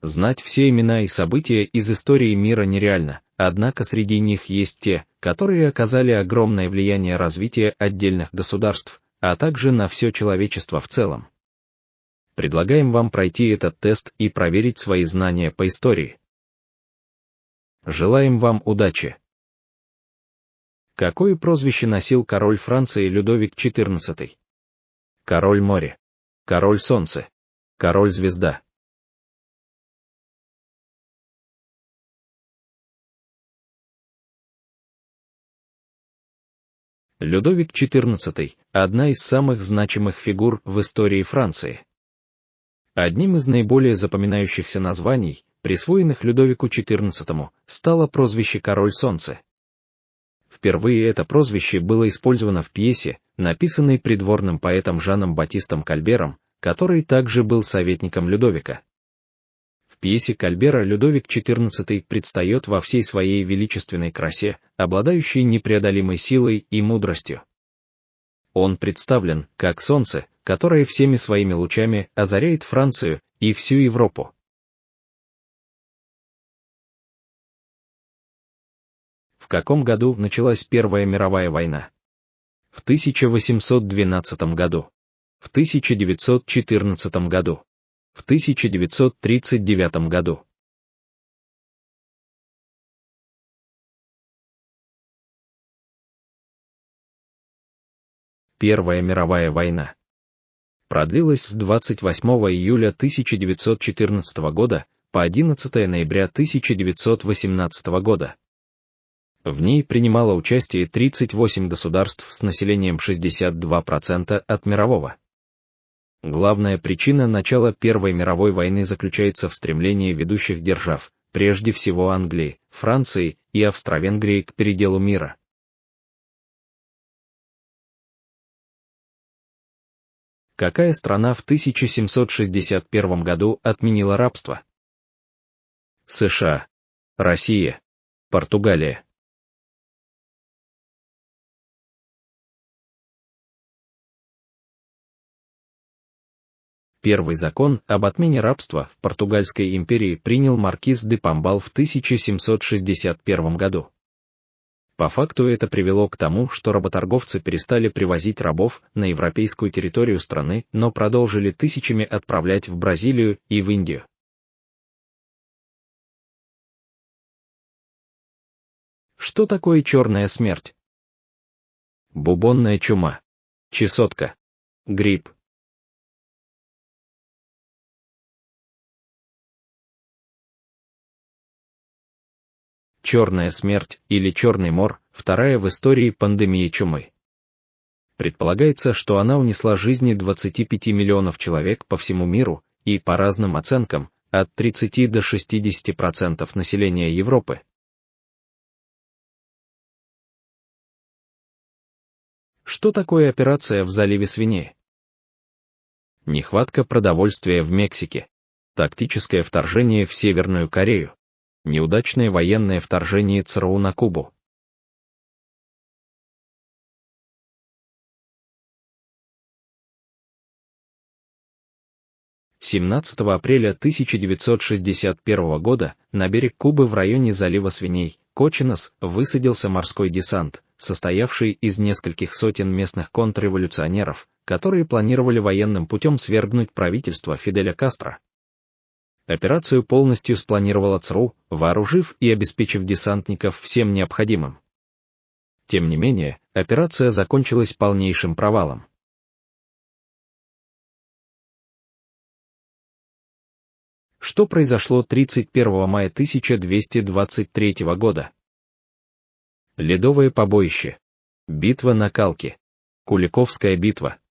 Знать все имена и события из истории мира нереально, однако среди них есть те, которые оказали огромное влияние развития отдельных государств, а также на все человечество в целом. Предлагаем вам пройти этот тест и проверить свои знания по истории. Желаем вам удачи! Какое прозвище носил король Франции Людовик XIV? Король моря, король солнца, король звезда. Людовик XIV – одна из самых значимых фигур в истории Франции. Одним из наиболее запоминающихся названий, присвоенных Людовику XIV, стало прозвище «Король Солнца». Впервые это прозвище было использовано в пьесе, написанной придворным поэтом Жаном Батистом Кальбером, который также был советником Людовика. В пьесе Кальбера Людовик XIV предстает во всей своей величественной красе, обладающей непреодолимой силой и мудростью. Он представлен как солнце, которое всеми своими лучами озаряет Францию и всю Европу. В каком году началась Первая мировая война? В 1812 году. В 1914 году. В 1939 году. Первая мировая война продлилась с 28 июля 1914 года по 11 ноября 1918 года. В ней принимало участие 38 государств с населением 62% от мирового. Главная причина начала Первой мировой войны заключается в стремлении ведущих держав, прежде всего Англии, Франции и Австро-Венгрии, к переделу мира. Какая страна в 1761 году отменила рабство? США, Россия, Португалия. Первый закон об отмене рабства в Португальской империи принял маркиз де Помбал в 1761 году. По факту это привело к тому, что работорговцы перестали привозить рабов на европейскую территорию страны, но продолжили тысячами отправлять в Бразилию и в Индию. Что такое черная смерть? Бубонная чума, чесотка, грипп. Черная смерть или черный мор – вторая в истории пандемия чумы. Предполагается, что она унесла жизни 25 миллионов человек по всему миру и, по разным оценкам, от 30 до 60% населения Европы. Что такое операция в заливе свиней? Нехватка продовольствия в Мексике. Тактическое вторжение в Северную Корею. Неудачное военное вторжение ЦРУ на Кубу. — 17 апреля 1961 года на берег Кубы в районе залива свиней, Кочинос, высадился морской десант, состоявший из нескольких сотен местных контрреволюционеров, которые планировали военным путем свергнуть правительство Фиделя Кастро. Операцию полностью спланировала ЦРУ, вооружив и обеспечив десантников всем необходимым. Тем не менее, операция закончилась полнейшим провалом. Что произошло 31 мая 1223 года? Ледовое побоище. Битва на Калке. Куликовская битва. —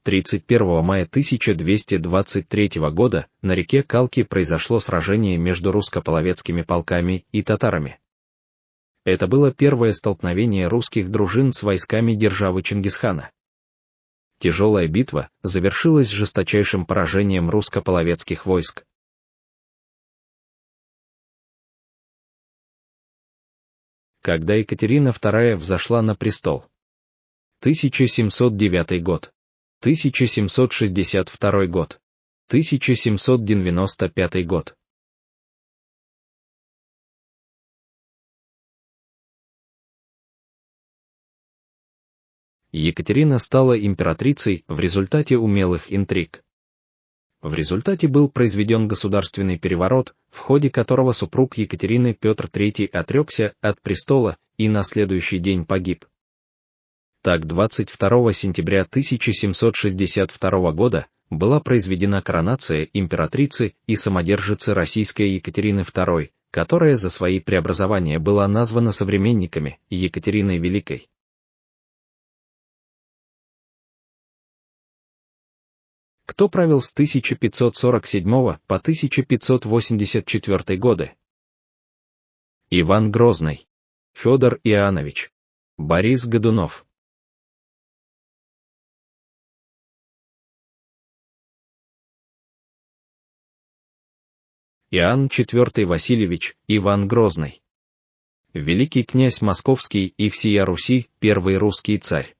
31 мая 1223 года на реке Калки произошло сражение между русско-половецкими полками и татарами. Это было первое столкновение русских дружин с войсками державы Чингисхана. Тяжелая битва завершилась жесточайшим поражением русско-половецких войск. Когда Екатерина II взошла на престол? 1709 год, 1762 год, 1795 год. Екатерина стала императрицей в результате умелых интриг. В результате был произведен государственный переворот, в ходе которого супруг Екатерины Петр III отрекся от престола и на следующий день погиб. Так, 22 сентября 1762 года была произведена коронация императрицы и самодержицы российской Екатерины II, которая за свои преобразования была названа современниками Екатериной Великой. Кто правил с 1547 по 1584 годы? Иван Грозный, Федор Иоаннович, Борис Годунов. Иоанн IV Васильевич, Иван Грозный. Великий князь Московский и всея Руси, первый русский царь.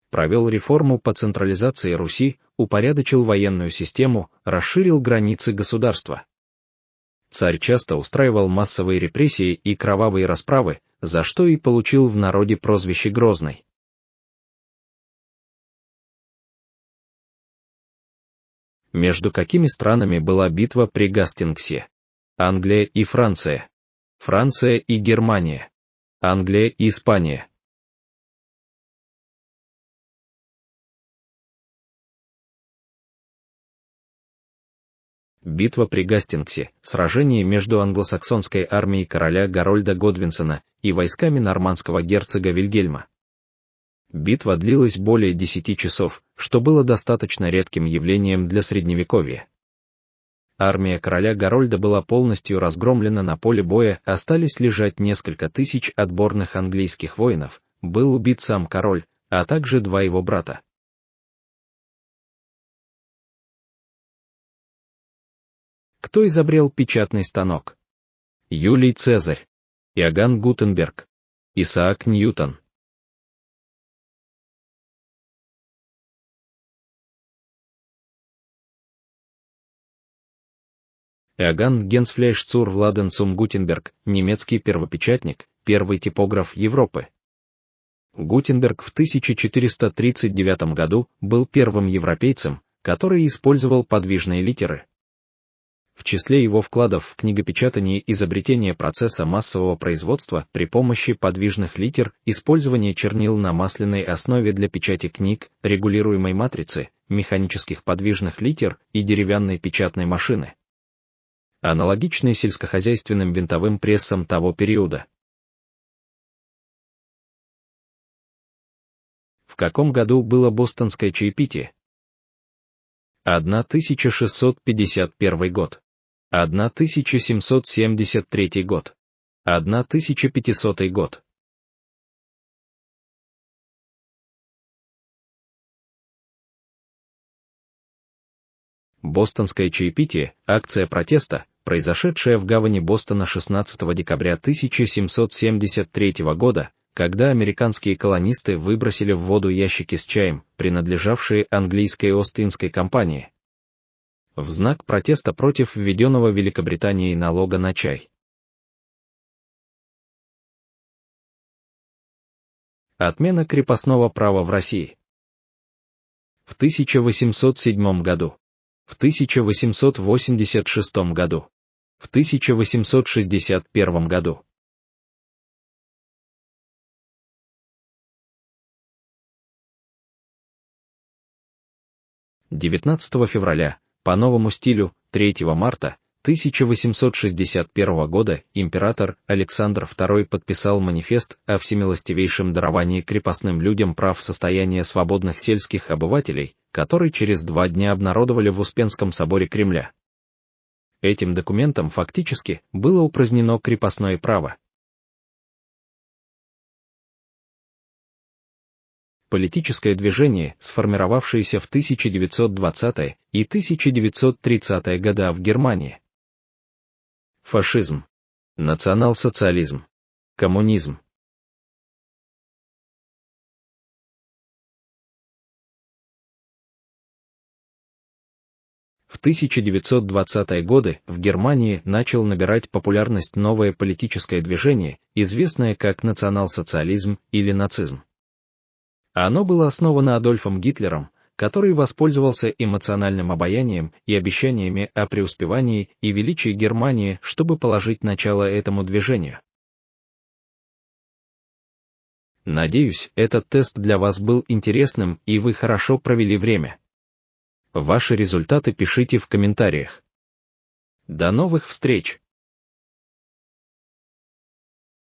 Провел реформу по централизации Руси, упорядочил военную систему, расширил границы государства. Царь часто устраивал массовые репрессии и кровавые расправы, за что и получил в народе прозвище Грозный. Между какими странами была битва при Гастингсе? Англия и Франция. Франция и Германия. Англия и Испания. Битва при Гастингсе – сражение между англосаксонской армией короля Гарольда Годвинсона и войсками нормандского герцога Вильгельма. Битва длилась более 10 часов, что было достаточно редким явлением для Средневековья. Армия короля Гарольда была полностью разгромлена на поле боя, остались лежать несколько тысяч отборных английских воинов, был убит сам король, а также 2 его брата. Кто изобрел печатный станок? Юлий Цезарь, Иоганн Гутенберг, Исаак Ньютон. Иоганн Генсфлейш цур Владен цум Гутенберг, немецкий первопечатник, первый типограф Европы. Гутенберг в 1439 году был первым европейцем, который использовал подвижные литеры. В числе его вкладов в книгопечатание изобретение процесса массового производства при помощи подвижных литер, использование чернил на масляной основе для печати книг, регулируемой матрицы, механических подвижных литер и деревянной печатной машины. Аналогичные сельскохозяйственным винтовым прессам того периода. В каком году было бостонское чаепитие? 1651 год. 1773 год. 1500 год. Бостонское чаепитие – акция протеста, произошедшая в гавани Бостона 16 декабря 1773 года, когда американские колонисты выбросили в воду ящики с чаем, принадлежавшие английской Ост-Индской компании, в знак протеста против введенного Великобританией налога на чай. Отмена крепостного права в России. В 1807 году. В 1886 году. В 1861 году. «19 февраля, по новому стилю, 3 марта 1861 года император Александр II подписал манифест о всемилостивейшем даровании крепостным людям прав состояния свободных сельских обывателей, который через 2 дня обнародовали в Успенском соборе Кремля. Этим документом фактически было упразднено крепостное право. Политическое движение, сформировавшееся в 1920-е и 1930-е годы в Германии. Фашизм, национал-социализм, коммунизм. В 1920-е годы в Германии начал набирать популярность новое политическое движение, известное как национал-социализм или нацизм. Оно было основано Адольфом Гитлером, который воспользовался эмоциональным обаянием и обещаниями о преуспевании и величии Германии, чтобы положить начало этому движению. Надеюсь, этот тест для вас был интересным и вы хорошо провели время. Ваши результаты пишите в комментариях. До новых встреч!